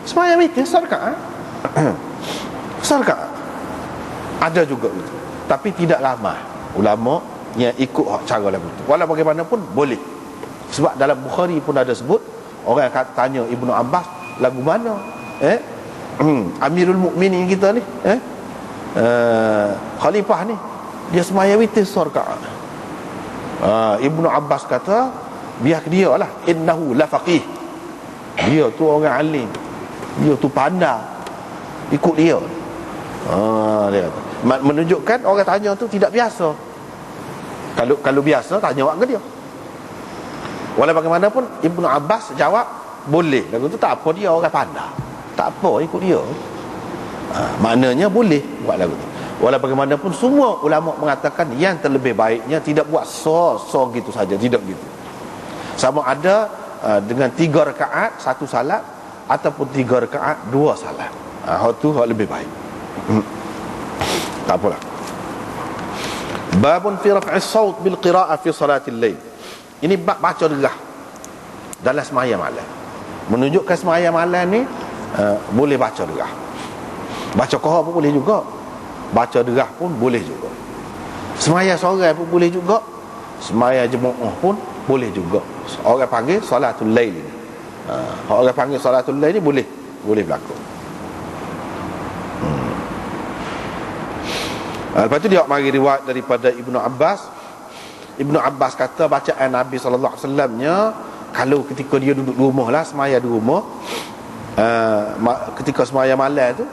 Sembahyang witir rakaat. Rakaat. Ada juga itu. Tapi tidak ramai ulama yang ikut cara lagu tu. Walau bagaimanapun boleh. Sebab dalam Bukhari pun ada sebut, orang akan tanya Ibnu Abbas, lagu mana? Amirul Mukminin kita ni, khalifah ni, dia sembahyang witir rakaat. Ibnu Abbas kata, biar dia lah, innahu la faqih. Dia tu orang alim, dia tu pandai, ikut dia. Dia kata, menunjukkan orang tanya tu tidak biasa. Kalau biasa tanya awak ke dia. Walau bagaimanapun Ibnu Abbas jawab boleh. Lagu tu tak apa, dia orang pandai, tak apa ikut dia. Maknanya boleh buat lagu tu. Walau bagaimanapun semua ulama mengatakan yang terlebih baiknya tidak buat so gitu saja, tidak gitu. Sama ada dengan 3 rakaat 1 salat ataupun 3 rakaat 2 salat. Hak tu hak lebih baik. Tak apalah. Babun fi raf'is saut bil qira'ah fi salatil lail. Ini bab baca derah dalam sembahyang malam. Menunjukkan sembahyang malam ni boleh baca derah. Baca qahar pun boleh juga. Baca derah pun boleh juga. Sembahyang seorang pun boleh juga. Sembahyang jemaah pun boleh juga. Orang panggil salatul lail ni. Orang panggil salatul lail ni boleh berlaku. Lepas tu dia mari riwayat daripada Ibnu Abbas. Ibnu Abbas kata bacaan Nabi SAW-nya, kalau ketika dia duduk di rumah lah, semaya di rumah, ketika semaya malam tu,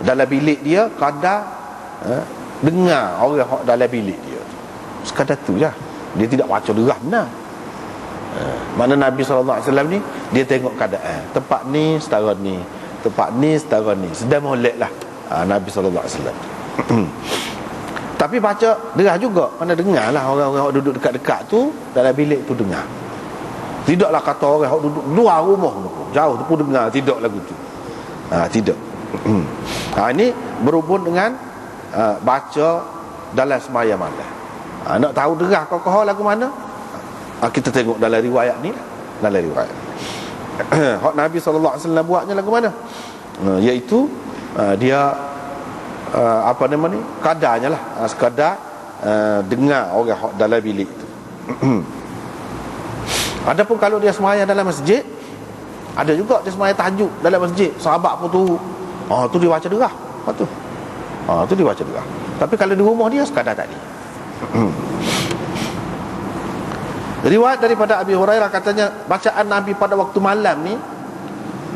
dalam bilik dia kadang dengar orang dalam bilik dia, sekadar tu je. Dia tidak baca derah benar. Mana Nabi SAW ni, dia tengok keadaan, tempat ni setara ni, tempat ni setara ni, sedang molek lah Nabi SAW. Tapi baca derah juga, mana dengar lah orang-orang duduk dekat-dekat tu, dalam bilik tu dengar. Tidaklah kata orang yang duduk luar rumah tu, jauh tu pun dengar, tidak lagu tu. Tidak. Ini berhubung dengan baca dalam sembahyang malam. Nak tahu derah kokoh lagu mana? Kita tengok dalam riwayat ni, dalam riwayat. Hak Nabi SAW buatnya lagu mana? Iaitu dia apa nama ni, kadarnya lah, sekadar dengar orang dalam bilik tu. Adapun kalau dia sembahyang dalam masjid, ada juga dia sembahyang tahajud dalam masjid, sahabat pun tu tu dia baca derah. Tu dia baca derah. Tapi kalau di rumah dia sekadar tadi. Riwayat daripada Abi Hurairah katanya, bacaan Nabi pada waktu malam ni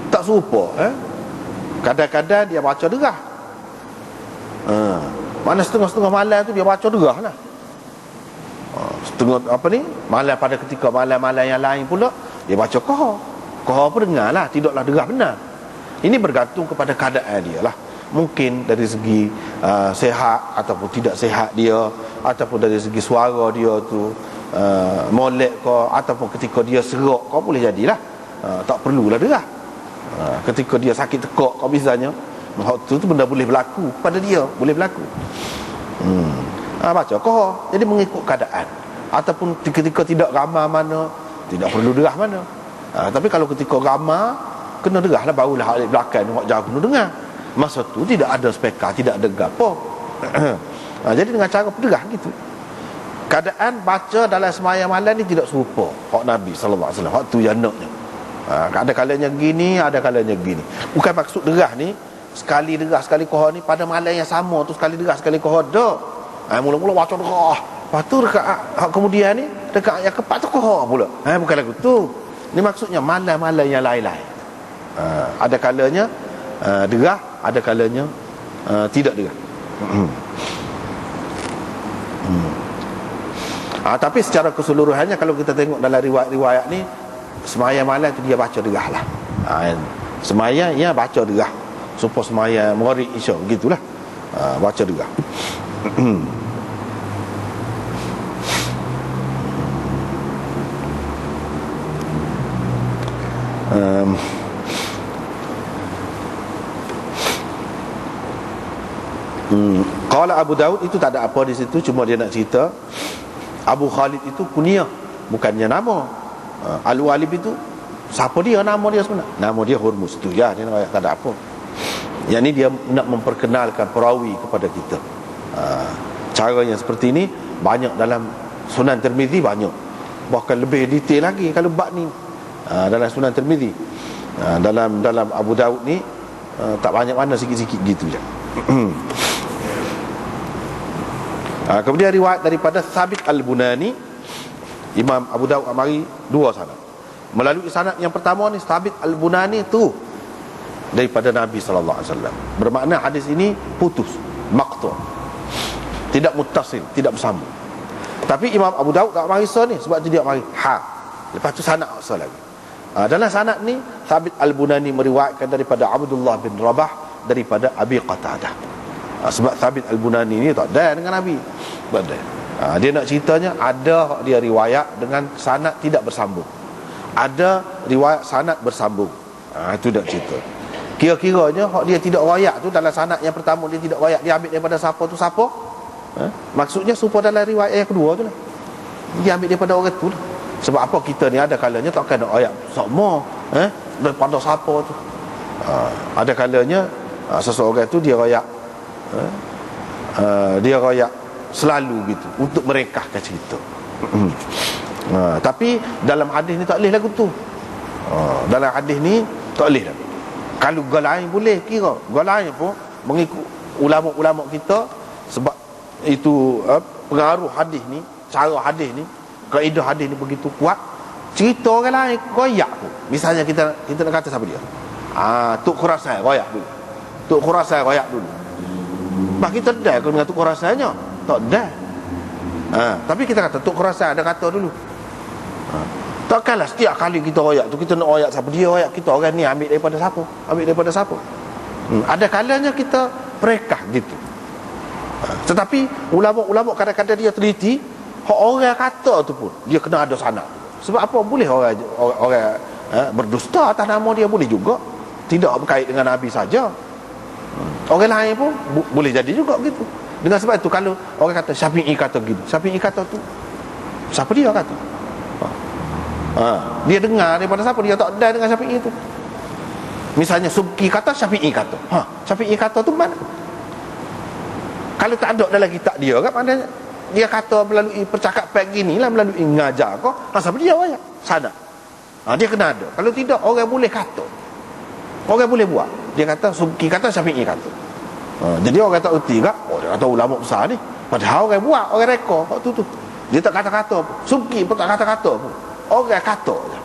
tak serupa. Kadang-kadang dia baca derah. Mana setengah-setengah malam tu dia baca derah lah. Setengah malam, pada ketika malam-malam yang lain pula dia baca qahar. Qahar pun dengar lah, tidaklah derah benar. Ini bergantung kepada keadaan dia lah. Mungkin dari segi sehat ataupun tidak sehat dia, ataupun dari segi suara dia tu molek ke, ataupun ketika dia serak kau boleh jadilah tak perlulah derah. Ketika dia sakit tekak kau misalnya, waktu tu benda boleh berlaku pada dia, boleh berlaku. Baca qahar, jadi mengikut keadaan. Ataupun ketika tidak ramai mana, tidak perlu derah mana. Tapi kalau ketika ramai, kena derah lah, barulah hak belakang ni, hak jauh kena dengar. Masa tu tidak ada speaker, tidak ada gapo. Jadi dengan cara derah gitu. Keadaan baca dalam sembahyang malam ni tidak serupa hak Nabi SAW, hak tu yang naknya. Ada kalanya gini, ada kalanya gini. Bukan maksud derah ni sekali derah sekali qahar ni pada malam yang sama tu sekali derah sekali qahar dah. Mula-mula baca derah, lepas tu kemudian ni dekat yang keempat tu qahar pula. Bukan lagu tu. Ni maksudnya malam-malam yang lain-lain. Ada kalanya derah, ada kalanya tidak derah. Tapi secara keseluruhannya kalau kita tengok dalam riwayat-riwayat ni, sembahyang malam tu dia baca derah lah. Sembahyang ya baca derah, supaya sembahyang maghrib isyak begitulah, baca derah. Qala Abu Daud, itu tak ada apa di situ, cuma dia nak cerita Abu Khalid itu kunyah, bukannya nama. Al-Walib itu Siapa dia, nama dia sebenar? Nama dia Hurmuz. Tu ya, dia nak tak ada apa. Yang ni dia nak memperkenalkan perawi kepada kita. Cara yang seperti ini banyak dalam Sunan Tirmizi, banyak. Bahkan lebih detail lagi kalau bab ni. Dalam Sunan Tirmizi. Dalam Abu Daud ni tak banyak mana, sikit-sikit gitu je. Kemudian riwayat daripada Thabit Al-Bunani, Imam Abu Daud mari dua sanad. Melalui sanad yang pertama ni, Thabit Al-Bunani tu daripada Nabi sallallahu alaihi wasallam. Bermakna hadis ini putus, maqtu', tidak muttasil, tidak bersambung. Tapi Imam Abu Daud tak mari ni, sebab tu dia mari lepas tu sanad asal lagi. Dalam sanad ni Thabit Al-Bunani meriwayatkan daripada Abdullah bin Rabah daripada Abi Qatadah. Sebab Thabit Al-Bunani ni tak ada dengan Nabi. Dia nak ceritanya ada dia riwayat dengan sanad tidak bersambung, ada riwayat sanad bersambung. Itu dah cerita. Kira-kiranya hak dia tidak riwayat tu dalam sanad yang pertama dia tidak riwayat, dia ambil daripada siapa tu siapa? Maksudnya supaya dalam riwayat yang kedua tu lah dia ambil daripada orang tu lah. Sebab apa kita ni ada kalanya takkan nak ayat sama daripada siapa tu. Ada kalanya seseorang tu dia riwayat selalu gitu untuk merekahkan cerita. Tapi dalam hadis ni tak boleh lagu tu. Dalam hadis ni tak boleh lagu. Kalau gol lain boleh kira. Gol lain pun mengikut ulama-ulama kita, sebab itu pengaruh hadis ni, cara hadis ni, kaedah hadis ni begitu kuat. Cerita orang lain royak pun. Misalnya kita nak kata siapa dia? Tok Khurasan royak dulu. Tok Khurasan royak dulu. Bah kita dah kalau dengan Tok Khurasannya tak dah. Tapi kita kata Tok Khurasan ada kata dulu. Takkanlah setiap kali kita royak tu kita nak royak siapa dia royak kita, orang ni ambil daripada siapa? Ambil daripada siapa? Ada kalanya kita perekah gitu. Tetapi ulama-ulama kadang-kadang dia teliti, orang kata tu pun dia kena ada sanad. Sebab apa? Boleh orang berdusta atas nama dia, boleh juga. Tidak berkait dengan Nabi saja. Orang lain pun boleh jadi juga gitu. Dengan sebab itu kalau orang kata Syafi'i kata gitu, Syafi'i kata tu siapa dia kata? Dia dengar daripada siapa? Dia tak ada dengan Syafi'i itu. Misalnya Subki kata, Syafi'i kata. Syafi'i kata tu mana? Kalau tak ada dalam kitab dia kan, maknanya dia kata melalui percakapan gini lah, melalui ngajar kau. Siapa dia ayat? Sanad. Dia kena ada. Kalau tidak, orang boleh kata. Orang boleh buat. Dia kata Subki kata, Syafi'i kata. Jadi orang tak erti kan? Dia kata ulama besar ni. Padahal orang buat, orang rekod waktu tu. Dia tak kata-kata pun. Subki pun tak kata-kata pun. Orang kata je.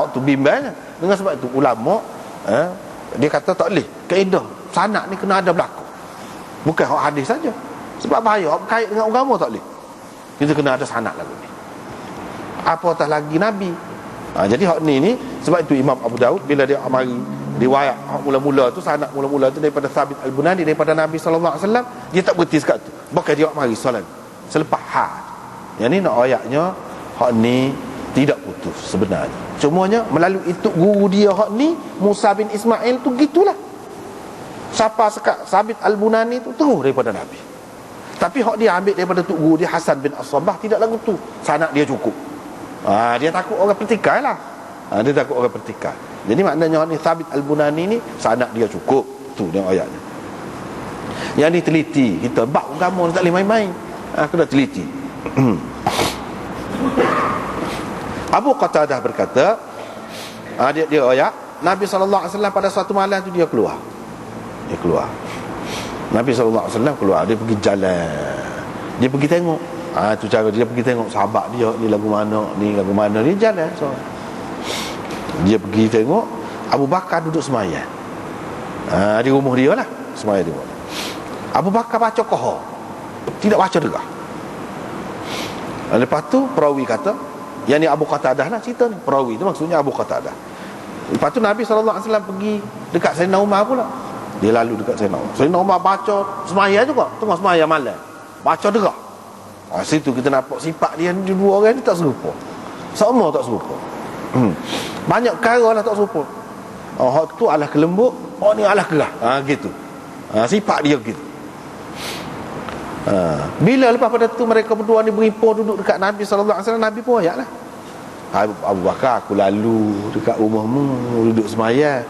Waktu bimbangnya. Dengan sebab itu ulama dia kata tak boleh. Kaedah sanad ni kena ada belakang. Bukan hak hadis saja. Sebab bahaya hak berkait dengan agama tak boleh. Kita kena ada sanad lagu ni. Apatah lagi Nabi. Jadi hak ni sebab itu Imam Abu Daud bila dia mari riwayat hak mula-mula tu, sanad mula-mula tu daripada Thabit Al-Bunani daripada Nabi sallallahu alaihi wasallam, dia tak berhenti sekat tu. Bahkan dia mari solat selepas had. Yang ni nak ayatnya hak ni tidak putus sebenarnya. Cumanya melalui itu guru dia hak ni Musa bin Ismail tu gitulah. Siapa sekat Thabit Al-Bunani tu terus daripada Nabi. Tapi hak dia ambil daripada tok guru dia Hasan bin As-Sabbah tidak lagu tu. Sanad dia cukup. Dia takut orang pertikaian lah. Dia takut orang pertikaian. Jadi maknanya ni Thabit Al-Bunani ni sanad dia cukup. Tu dia ayatnya. Yang ni teliti. Kita bab agama tak boleh main-main. Kena teliti. Abu Qatadah berkata, dia ayat Nabi SAW pada suatu malam tu dia keluar. Nabi SAW keluar, dia pergi jalan, dia pergi tengok. Tu cara dia pergi tengok sahabat dia ni lagu mana, dia jalan. So dia pergi tengok Abu Bakar duduk semayang di rumah dia lah, semayang di rumah. Abu Bakar baca Qahar, tidak baca Derah. Lepas tu perawi kata, yang ni Abu Qatadah lah cerita ni. Perawi tu maksudnya Abu Qatadah. Lepas tu Nabi SAW pergi dekat Sayyidina Umar pula. Dia lalu dekat Sayyidina Umar. Sayyidina Umar baca semaya juga, tengah semaya malam, baca Derah. Situ kita nampak sifat dia ni, dua orang ni tak serupa. Sama tak serupa. Banyak perkara lah tak serupa. Hak tu alah kelembut, ni alah kerah. Gitu. Sifat dia gitu. Bila lepas pada tu mereka berdua ni berimpun duduk dekat Nabi SAW, Nabi pun ayat lah. Abu Bakar, aku lalu dekat rumahmu duduk semayang,